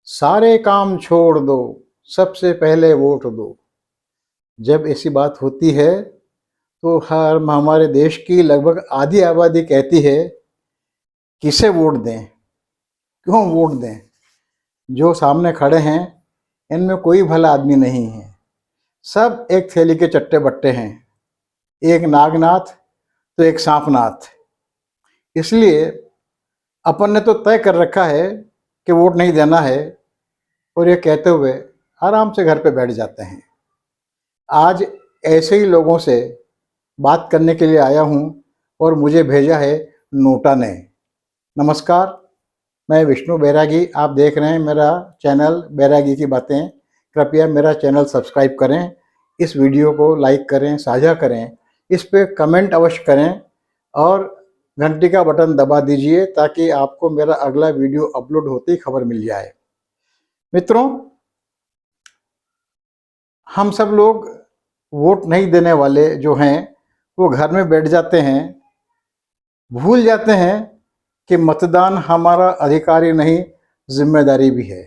सारे काम छोड़ दो, सबसे पहले वोट दो। जब ऐसी बात होती है तो हर हमारे देश की लगभग आधी आबादी कहती है किसे वोट दें, क्यों वोट दें। जो सामने खड़े हैं इनमें कोई भला आदमी नहीं है, सब एक थैली के चट्टे बट्टे हैं, एक नागनाथ तो एक सांपनाथ। इसलिए अपन ने तो तय कर रखा है कि वोट नहीं देना है, और ये कहते हुए आराम से घर पे बैठ जाते हैं। आज ऐसे ही लोगों से बात करने के लिए आया हूँ और मुझे भेजा है नोटा ने। नमस्कार, मैं विष्णु बैरागी, आप देख रहे हैं मेरा चैनल बैरागी की बातें। कृपया मेरा चैनल सब्सक्राइब करें, इस वीडियो को लाइक करें, साझा करें, इस पे कमेंट अवश्य करें और घंटी का बटन दबा दीजिए ताकि आपको मेरा अगला वीडियो अपलोड होते ही खबर मिल जाए। मित्रों, हम सब लोग वोट नहीं देने वाले जो हैं वो घर में बैठ जाते हैं, भूल जाते हैं कि मतदान हमारा अधिकार ही नहीं, जिम्मेदारी भी है।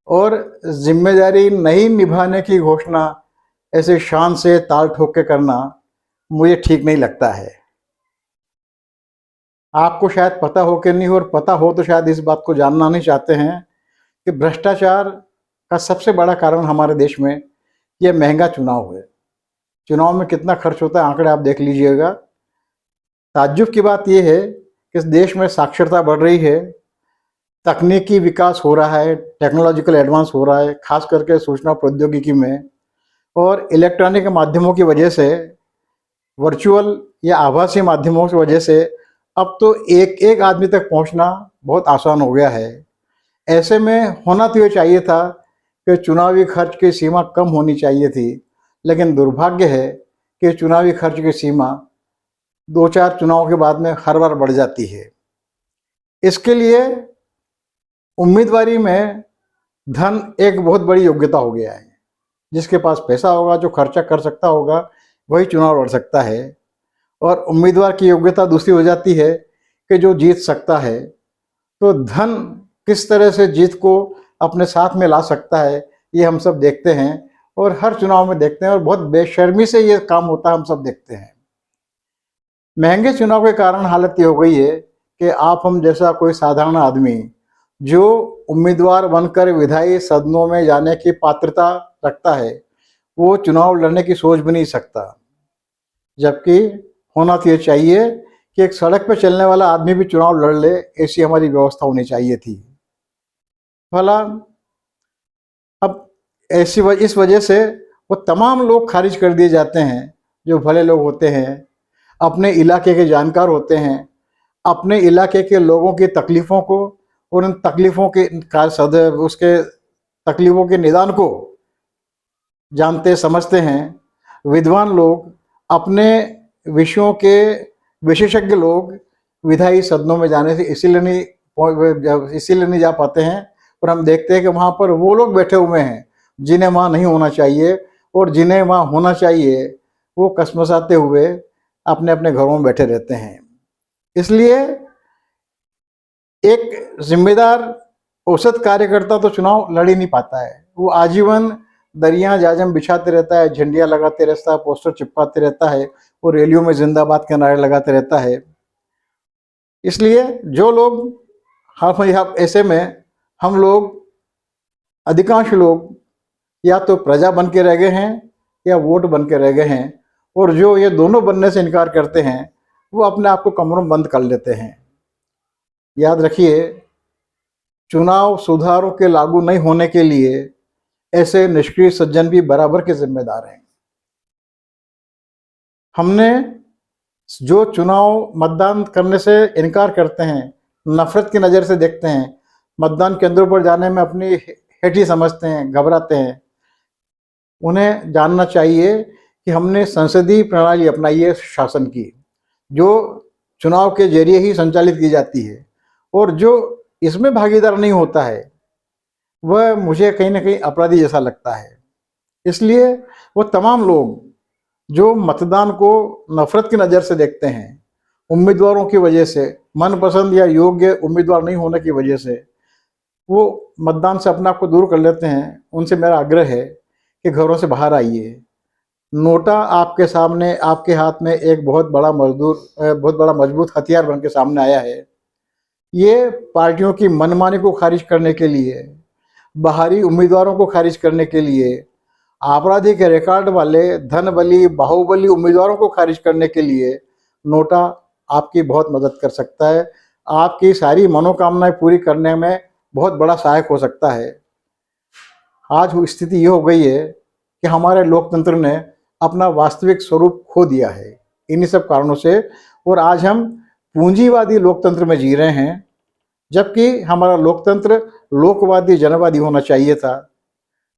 और जिम्मेदारी नहीं निभाने की घोषणा ऐसे शान से ताल ठोक के करना मुझे ठीक नहीं लगता है। आपको शायद पता हो कि नहीं, और पता हो तो शायद इस बात को जानना नहीं चाहते हैं कि भ्रष्टाचार का सबसे बड़ा कारण हमारे देश में यह महंगा चुनाव है। चुनाव में कितना खर्च होता है आंकड़े आप देख लीजिएगा। ताज्जुब की बात यह है कि इस देश में साक्षरता बढ़ रही है, तकनीकी विकास हो रहा है, टेक्नोलॉजिकल एडवांस हो रहा है, खास करके सूचना प्रौद्योगिकी में, और इलेक्ट्रॉनिक माध्यमों की वजह से, वर्चुअल या आभासी माध्यमों की वजह से अब तो एक एक आदमी तक पहुंचना बहुत आसान हो गया है। ऐसे में होना तो ये चाहिए था कि चुनावी खर्च की सीमा कम होनी चाहिए थी, लेकिन दुर्भाग्य है कि चुनावी खर्च की सीमा 2-4 चुनाव के बाद में हर बार बढ़ जाती है। इसके लिए उम्मीदवारी में धन एक बहुत बड़ी योग्यता हो गया है। जिसके पास पैसा होगा, जो खर्चा कर सकता होगा, वही चुनाव लड़ सकता है। और उम्मीदवार की योग्यता दूसरी हो जाती है कि जो जीत सकता है। तो धन किस तरह से जीत को अपने साथ में ला सकता है, ये हम सब देखते हैं और हर चुनाव में देखते हैं, और बहुत बेशर्मी से ये काम होता है, हम सब देखते हैं। महंगे चुनाव के कारण हालत ये हो गई है कि आप हम जैसा कोई साधारण आदमी जो उम्मीदवार बनकर विधायी सदनों में जाने की पात्रता रखता है, वो चुनाव लड़ने की सोच भी नहीं सकता। जबकि होना तो ये चाहिए कि एक सड़क पर चलने वाला आदमी भी चुनाव लड़ ले, ऐसी हमारी व्यवस्था होनी चाहिए थी। भला अब इस वजह से वो तमाम लोग खारिज कर दिए जाते हैं जो भले लोग होते हैं, अपने इलाके के जानकार होते हैं, अपने इलाके के लोगों की तकलीफ़ों को और उन तकलीफ़ों के उसके तकलीफ़ों के निदान को जानते समझते हैं। विद्वान लोग, अपने विषयों के विशेषज्ञ लोग विधायी सदनों में जाने से इसीलिए नहीं जा पाते हैं, और हम देखते हैं कि वहाँ पर वो लोग बैठे हुए हैं जिन्हें वहाँ नहीं होना चाहिए, और जिन्हें वहाँ होना चाहिए वो कसमसाते हुए अपने अपने घरों में बैठे रहते हैं। इसलिए एक जिम्मेदार औसत कार्यकर्ता तो चुनाव लड़ ही नहीं पाता है। वो आजीवन दरिया जाजम बिछाते रहता है, झंडियाँ लगाते रहता है, पोस्टर चिपकाते रहता है, और रैलियों में जिंदाबाद के नारे लगाते रहता है। इसलिए जो लोग ऐसे में हम लोग, अधिकांश लोग या तो प्रजा बन के रह गए हैं या वोट बन के रह गए हैं, और जो ये दोनों बनने से इनकार करते हैं वो अपने आप को कमरों में बंद कर लेते हैं। याद रखिए, चुनाव सुधारों के लागू नहीं होने के लिए ऐसे निष्क्रिय सज्जन भी बराबर के जिम्मेदार हैं। हमने जो चुनाव मतदान करने से इनकार करते हैं, नफरत की नज़र से देखते हैं, मतदान केंद्रों पर जाने में अपनी हेठी समझते हैं, घबराते हैं, उन्हें जानना चाहिए कि हमने संसदीय प्रणाली अपनाई है शासन की, जो चुनाव के जरिए ही संचालित की जाती है, और जो इसमें भागीदार नहीं होता है वह मुझे कहीं ना कहीं अपराधी जैसा लगता है। इसलिए वो तमाम लोग जो मतदान को नफरत की नज़र से देखते हैं, उम्मीदवारों की वजह से, मनपसंद या योग्य उम्मीदवार नहीं होने की वजह से, वो मतदान से अपने आप को दूर कर लेते हैं, उनसे मेरा आग्रह है कि घरों से बाहर आइए। नोटा आपके सामने, आपके हाथ में एक बहुत बड़ा मजबूत हथियार बन के सामने आया है। ये पार्टियों की मनमानी को खारिज करने के लिए, बाहरी उम्मीदवारों को खारिज करने के लिए, आपराधिक रिकॉर्ड वाले धन बाहुबली उम्मीदवारों को खारिज करने के लिए नोटा आपकी बहुत मदद कर सकता है। आपकी सारी मनोकामनाएं पूरी करने में बहुत बड़ा सहायक हो सकता है। आज स्थिति ये हो गई है कि हमारे लोकतंत्र ने अपना वास्तविक स्वरूप खो दिया है इन्हीं सब कारणों से, और आज हम पूंजीवादी लोकतंत्र में जी रहे हैं, जबकि हमारा लोकतंत्र लोकवादी जनवादी होना चाहिए था।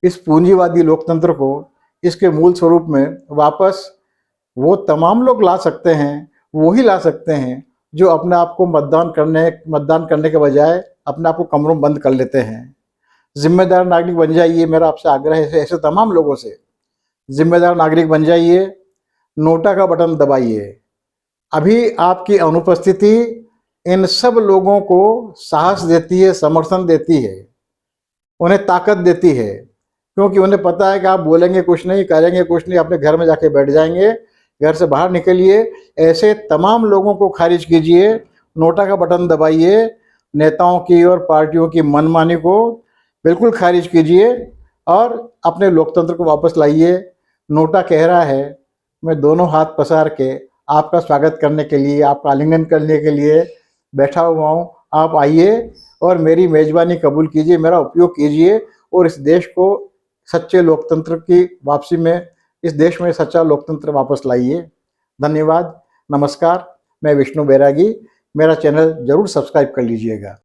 इस पूंजीवादी लोकतंत्र को इसके मूल स्वरूप में वापस वो तमाम लोग ला सकते हैं, वो ही ला सकते हैं जो अपने आप को मतदान करने के बजाय अपने आप को कमरों में बंद कर लेते हैं। जिम्मेदार नागरिक बन जाइए, मेरा आपसे आग्रह है ऐसे तमाम लोगों से। जिम्मेदार नागरिक बन जाइए, नोटा का बटन दबाइए। अभी आपकी अनुपस्थिति इन सब लोगों को साहस देती है, समर्थन देती है, उन्हें ताकत देती है, क्योंकि उन्हें पता है कि आप बोलेंगे कुछ नहीं, करेंगे कुछ नहीं, अपने घर में जाके बैठ जाएंगे। घर से बाहर निकलिए, ऐसे तमाम लोगों को खारिज कीजिए, नोटा का बटन दबाइए, नेताओं की और पार्टियों की मनमानी को बिल्कुल खारिज कीजिए और अपने लोकतंत्र को वापस लाइए। नोटा कह रहा है, मैं दोनों हाथ पसार के आपका स्वागत करने के लिए, आपका आलिंगन करने के लिए बैठा हुआ हूँ। आप आइए और मेरी मेज़बानी कबूल कीजिए, मेरा उपयोग कीजिए और इस देश को सच्चे लोकतंत्र की वापसी में, इस देश में सच्चा लोकतंत्र वापस लाइए। धन्यवाद, नमस्कार। मैं विष्णु बैरागी। मेरा चैनल ज़रूर सब्सक्राइब कर लीजिएगा।